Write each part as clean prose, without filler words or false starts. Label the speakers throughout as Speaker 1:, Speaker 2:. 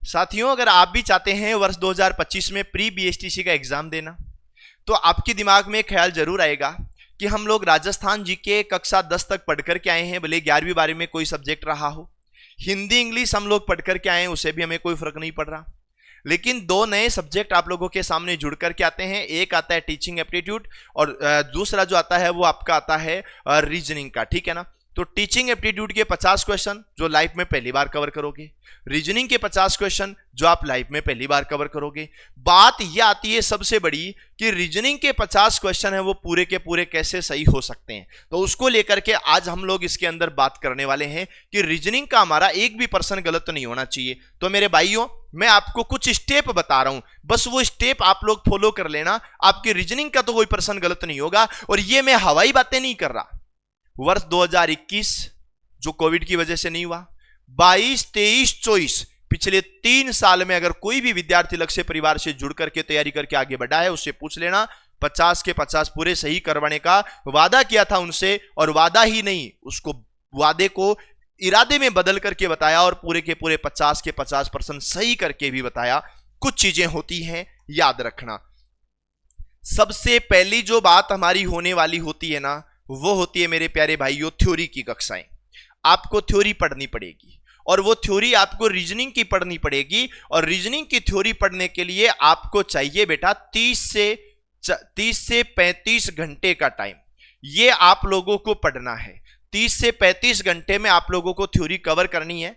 Speaker 1: साथियों, अगर आप भी चाहते हैं वर्ष 2025 में प्री बीएसटीसी का एग्जाम देना, तो आपके दिमाग में ख्याल जरूर आएगा कि हम लोग राजस्थान जीके कक्षा 10 तक पढ़कर के आए हैं, भले 11वीं 12वीं में कोई सब्जेक्ट रहा हो। हिंदी इंग्लिश हम लोग पढ़कर के आए हैं, उसे भी हमें कोई फर्क नहीं पड़ रहा। लेकिन दो नए सब्जेक्ट आप लोगों के सामने जुड़ करके आते हैं। एक आता है टीचिंग एप्टीट्यूड और दूसरा जो आता है वो आपका आता है रीजनिंग का। ठीक है ना। तो टीचिंग एप्टीट्यूड के 50 क्वेश्चन जो लाइफ में पहली बार कवर करोगे, रीजनिंग के 50 क्वेश्चन जो आप लाइफ में पहली बार कवर करोगे। बात यह आती है सबसे बड़ी कि रीजनिंग के 50 क्वेश्चन है वो पूरे के पूरे कैसे सही हो सकते हैं। तो उसको लेकर के आज हम लोग इसके अंदर बात करने वाले हैं कि रीजनिंग का हमारा एक भी पर्सन गलत नहीं होना चाहिए। तो मेरे भाइयों, मैं आपको कुछ स्टेप बता रहा हूं, बस वो स्टेप आप लोग फॉलो कर लेना, आपके रीजनिंग का तो कोई पर्सन गलत नहीं होगा। और ये मैं हवाई बातें नहीं कर रहा। वर्ष 2021 जो कोविड की वजह से नहीं हुआ, 22, 23, 24 पिछले 3 साल में अगर कोई भी विद्यार्थी लक्ष्य परिवार से जुड़ करके तैयारी करके आगे बढ़ा है, उससे पूछ लेना। 50 के 50 पूरे सही करवाने का वादा किया था उनसे, और वादा ही नहीं, उसको वादे को इरादे में बदल करके बताया और पूरे के पूरे 50 के 50% सही करके भी बताया। कुछ चीजें होती हैं, याद रखना। सबसे पहली जो बात हमारी होने वाली होती है ना, वो होती है मेरे प्यारे भाइयों थ्योरी की कक्षाएं। आपको थ्योरी पढ़नी पड़ेगी और वो थ्योरी आपको रीजनिंग की पढ़नी पड़ेगी। और रीजनिंग की थ्योरी पढ़ने के लिए आपको चाहिए बेटा 30 से 35 घंटे का टाइम। ये आप लोगों को पढ़ना है। 30 से 35 घंटे में आप लोगों को थ्योरी कवर करनी है।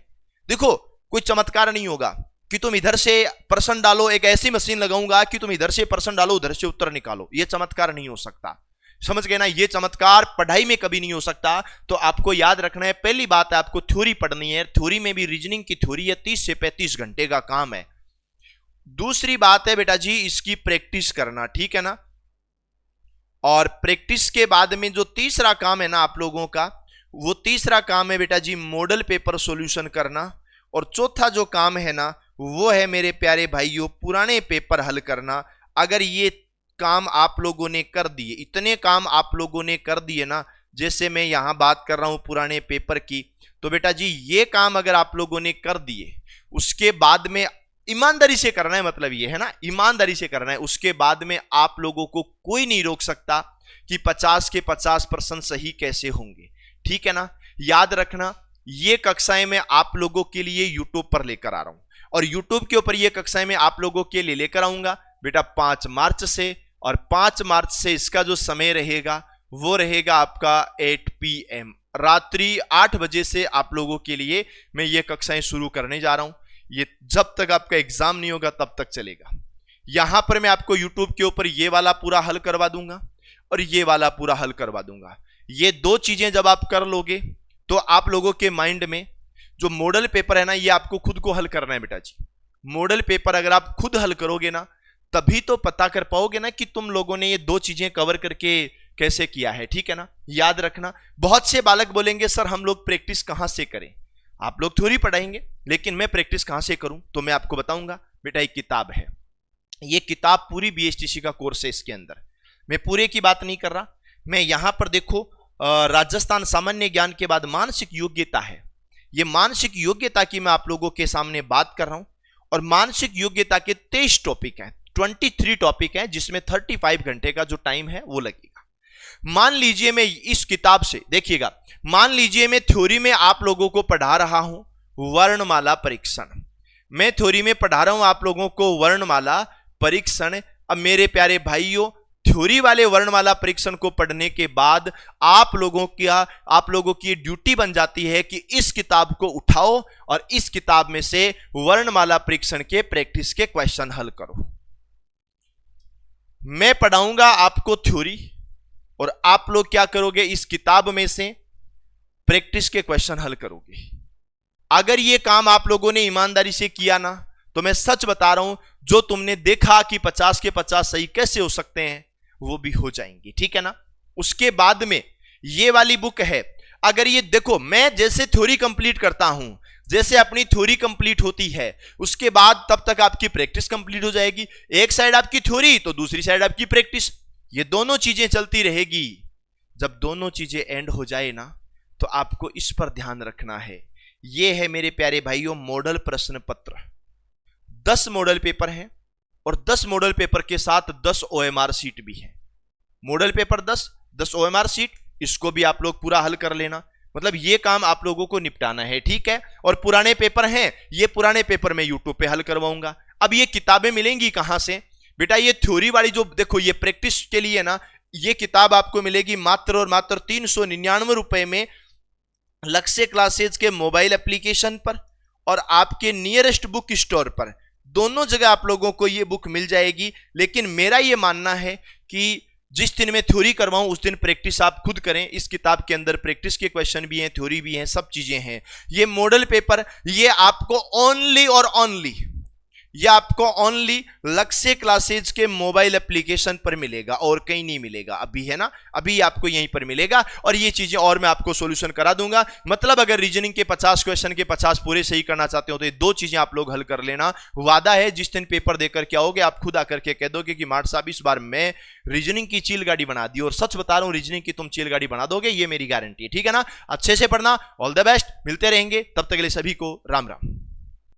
Speaker 1: देखो, कोई चमत्कार नहीं होगा कि तुम इधर से प्रश्न डालो, एक ऐसी मशीन लगाऊंगा कि तुम इधर से प्रश्न डालो उधर से उत्तर निकालो। ये चमत्कार नहीं हो सकता, समझ गए ना। ये चमत्कार पढ़ाई में कभी नहीं हो सकता। तो आपको याद रखना है, पहली बात है आपको थ्योरी पढ़नी है। थ्योरी में भी रीजनिंग की थ्योरी है, 30 से 35 घंटे का काम है। दूसरी बात है बेटा जी इसकी प्रैक्टिस करना, ठीक है ना। और प्रैक्टिस के बाद में जो तीसरा काम है ना आप लोगों का, वो तीसरा काम है बेटा जी मॉडल पेपर सॉल्यूशन करना। और चौथा जो काम है ना, वो है मेरे प्यारे भाइयों पुराने पेपर हल करना। अगर ये काम आप लोगों ने कर दिए, इतने काम आप लोगों ने कर दिए ना, जैसे मैं यहां बात कर रहा हूं पुराने पेपर की, तो बेटा जी ये काम अगर आप लोगों ने कर दिए, उसके बाद में ईमानदारी से करना है, मतलब ये है ना, ईमानदारी से करना है। उसके बाद में आप लोगों को कोई नहीं रोक सकता कि 50 के 50% सही कैसे होंगे, ठीक है ना। याद रखना, ये कक्षाएं मैं आप लोगों के लिए यूट्यूब पर लेकर आ रहा हूं, और यूट्यूब के ऊपर ये कक्षाएं मैं आप लोगों के लिए लेकर आऊंगा बेटा 5 मार्च से। और 5 मार्च से इसका जो समय रहेगा वो रहेगा आपका 8 PM, रात्रि 8 बजे से आप लोगों के लिए मैं ये कक्षाएं शुरू करने जा रहा हूं। ये जब तक आपका एग्जाम नहीं होगा तब तक चलेगा। यहां पर मैं आपको यूट्यूब के ऊपर ये वाला पूरा हल करवा दूंगा और ये वाला पूरा हल करवा दूंगा। ये दो चीजें जब आप कर लोगे तो आप लोगों के माइंड में जो मॉडल पेपर है ना, ये आपको खुद को हल करना है बेटा जी। मॉडल पेपर अगर आप खुद हल करोगे ना, तभी तो पता कर पाओगे ना कि तुम लोगों ने ये दो चीजें कवर करके कैसे किया है, ठीक है ना। याद रखना, बहुत से बालक बोलेंगे सर हम लोग प्रैक्टिस कहां से करें। आप लोग थ्योरी पढ़ाएंगे, लेकिन मैं प्रैक्टिस कहां से करूं, तो मैं आपको बताऊंगा बेटा। एक किताब है, ये किताब पूरी बीएसटीसी का कोर्स है। इसके अंदर मैं पूरे की बात नहीं कर रहा, मैं यहां पर देखो राजस्थान सामान्य ज्ञान के बाद मानसिक योग्यता है। ये मानसिक योग्यता की मैं आप लोगों के सामने बात कर रहा हूं। और मानसिक योग्यता के 23 टॉपिक हैं, 23 टॉपिक हैं, जिसमें 35 घंटे का जो टाइम है वो लगेगा। मान लीजिए मैं इस किताब से, देखिएगा, मान लीजिए मैं थ्योरी में आप लोगों को पढ़ा रहा हूं वर्णमाला परीक्षण। मैं थ्योरी में पढ़ा रहा हूं आप लोगों को वर्णमाला परीक्षण। अब मेरे प्यारे भाइयों, थ्योरी वाले वर्णमाला परीक्षण को पढ़ने के बाद आप लोगों की ड्यूटी बन जाती है कि इस किताब को उठाओ और इस किताब में से वर्णमाला परीक्षण के प्रैक्टिस के क्वेश्चन हल करो। मैं पढ़ाऊंगा आपको थ्योरी और आप लोग क्या करोगे, इस किताब में से प्रैक्टिस के क्वेश्चन हल करोगे। अगर ये काम आप लोगों ने ईमानदारी से किया ना, तो मैं सच बता रहा हूं, जो तुमने देखा कि 50 के 50 सही कैसे हो सकते हैं, वो भी हो जाएंगे, ठीक है ना। उसके बाद में ये वाली बुक है। अगर ये देखो, मैं जैसे थ्योरी कंप्लीट करता हूं, जैसे अपनी थ्योरी कंप्लीट होती है, उसके बाद तब तक आपकी प्रैक्टिस कंप्लीट हो जाएगी। एक साइड आपकी थ्योरी तो दूसरी साइड आपकी प्रैक्टिस, ये दोनों चीजें चलती रहेगी। जब दोनों चीजें एंड हो जाए ना, तो आपको इस पर ध्यान रखना है। ये है मेरे प्यारे भाइयों मॉडल प्रश्न पत्र। 10 मॉडल पेपर हैं और 10 मॉडल पेपर के साथ 10 OMR सीट भी है। मॉडल पेपर 10 OMR सीट, इसको भी आप लोग पूरा हल कर लेना। मतलब ये काम आप लोगों को निपटाना है, ठीक है। और पुराने पेपर हैं, ये पुराने पेपर मैं यूट्यूब पे हल करवाऊंगा। अब ये किताबें मिलेंगी कहां से बेटा? ये थ्योरी वाली जो देखो, ये प्रैक्टिस के लिए ना, ये किताब आपको मिलेगी मात्र और मात्र 399 रुपए में, लक्ष्य क्लासेज के मोबाइल एप्लीकेशन पर और आपके नियरेस्ट बुक स्टोर पर, दोनों जगह आप लोगों को ये बुक मिल जाएगी। लेकिन मेरा ये मानना है कि जिस दिन मैं थ्योरी करवाऊं उस दिन प्रैक्टिस आप खुद करें। इस किताब के अंदर प्रैक्टिस के क्वेश्चन भी हैं, थ्योरी भी हैं, सब चीजें हैं। ये मॉडल पेपर ये आपको ओनली और ओनली, ये आपको ओनली लक्ष्य क्लासेज के मोबाइल एप्लीकेशन पर मिलेगा और कहीं नहीं मिलेगा अभी, है ना। अभी आपको यहीं पर मिलेगा और ये चीजें और मैं आपको सॉल्यूशन करा दूंगा। मतलब अगर रीजनिंग के 50 क्वेश्चन के 50 पूरे सही करना चाहते हो तो ये 2 चीजें आप लोग हल कर लेना। वादा है जिस दिन पेपर देकर के आओगे आप खुद आकर के कह दोगे कि मार्ट साहब इस बार मैं रीजनिंग की चील गाड़ी बना दी, और सच बता रहा हूं रीजनिंग की तुम चील गाड़ी बना दोगे, ये मेरी गारंटी है, ठीक है ना। अच्छे से पढ़ना, ऑल द बेस्ट, मिलते रहेंगे, तब तक के लिए सभी को राम राम।